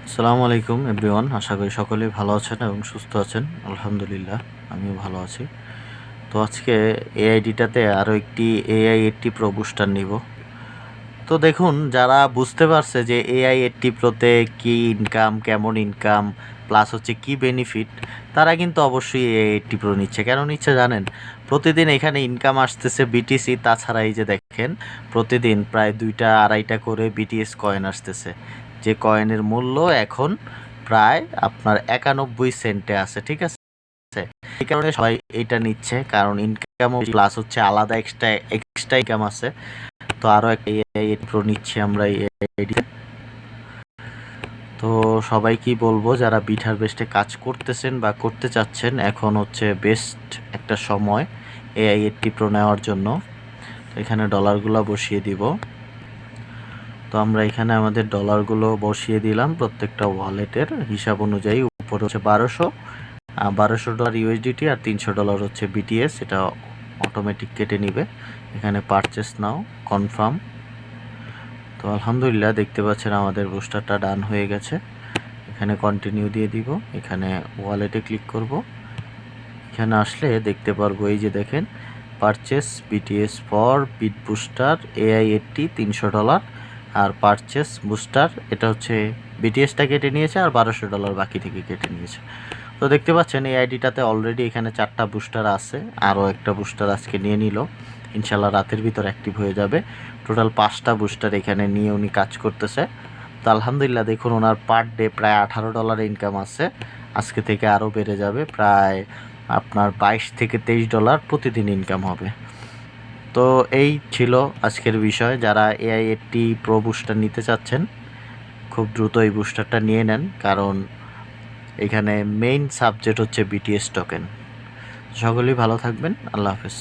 আসসালামু আলাইকুম এভরিওয়ান, আশা করি সকলেই ভালো আছেন এবং সুস্থ আছেন। আলহামদুলিল্লাহ, আমিও ভালো আছি। তো আজকে এআইডিটাতে আরও একটি AI80 প্রো বুস্টার নিব। তো দেখুন, যারা বুঝতে পারছে যে AI80 প্রোতে কী ইনকাম, কেমন ইনকাম, প্লাস হচ্ছে কী বেনিফিট, তারা কিন্তু অবশ্যই AI80 প্রো নিচ্ছে। কেন নিচ্ছে জানেন? প্রতিদিন এখানে ইনকাম আসতেছে বিটিসি, তাছাড়া এই যে দেখেন প্রতিদিন প্রায় 2টা 2.5টা করে বিটিএস কয়েন আসতেছে, যে কয়েনের মূল্য এখন প্রায় আপনার 91 সেন্টে আছে। ঠিক আছে, এই কারণে সবাই এটা নিচ্ছে, কারণ ইনকাম প্লাস হচ্ছে আলাদা এক্সট্রা এক্সট্রা ইনকাম আছে। তো আরও একটা AI80 প্রো নিচ্ছি আমরা এই। তো সবাই কি বলবো, যারা বিট হারভেস্টে কাজ করতেছেন বা করতে চাচ্ছেন, এখন হচ্ছে বেস্ট একটা সময় AI80 প্রো নেওয়ার জন্য। তো এখানে ডলারগুলো বসিয়ে দিব। তো আমরা এখানে আমাদের ডলারগুলো বসিয়ে দিলাম প্রত্যেকটা ওয়ালেটের হিসাব অনুযায়ী। উপরে হচ্ছে 1200 ডলার ইউএসডিটি আর $300 হচ্ছে বিটিএস, এটা অটোমেটিক কেটে নিবে। এখানে পারচেস নাও, কনফার্ম। তো আলহামদুলিল্লাহ, দেখতে পাচ্ছেন আমাদের বুস্টারটা ডান হয়ে গেছে। এখানে কন্টিনিউ দিয়ে দিব, এখানে ওয়ালেটে ক্লিক করব। এখানে আসলে দেখতে পারবো, এই যে দেখেন purchase BTS for bit booster AI80 $300, আর পারচেস বুস্টার এটা হচ্ছে বিটিএসটা কেটে নিয়েছে আর $1200 বাকি থেকে কেটে নিয়েছে। তো দেখতে পাচ্ছেন এই আইডিটাতে অলরেডি এখানে 4টা বুস্টার আছে, আরও একটা বুস্টার আজকে নিয়ে নিল, ইনশাল্লাহ রাতের ভিতর অ্যাক্টিভ হয়ে যাবে। টোটাল 5টা বুস্টার এখানে নিয়ে উনি কাজ করতেছে। তো আলহামদুলিল্লাহ, দেখুন ওনার পার ডে প্রায় $18 ইনকাম আছে। আজকে থেকে আরও বেড়ে যাবে, প্রায় আপনার $22 থেকে $23 প্রতিদিন ইনকাম হবে। তো এই ছিল আজকের বিষয়। যারা AI80 প্রো বুস্টার নিতে চাচ্ছেন, খুব দ্রুত এই বুস্টারটা নিয়ে নেন, কারণ এখানে মেইন সাবজেক্ট হচ্ছে বিটিএস টোকেন। সকলেই ভালো থাকবেন, আল্লাহ হাফেজ।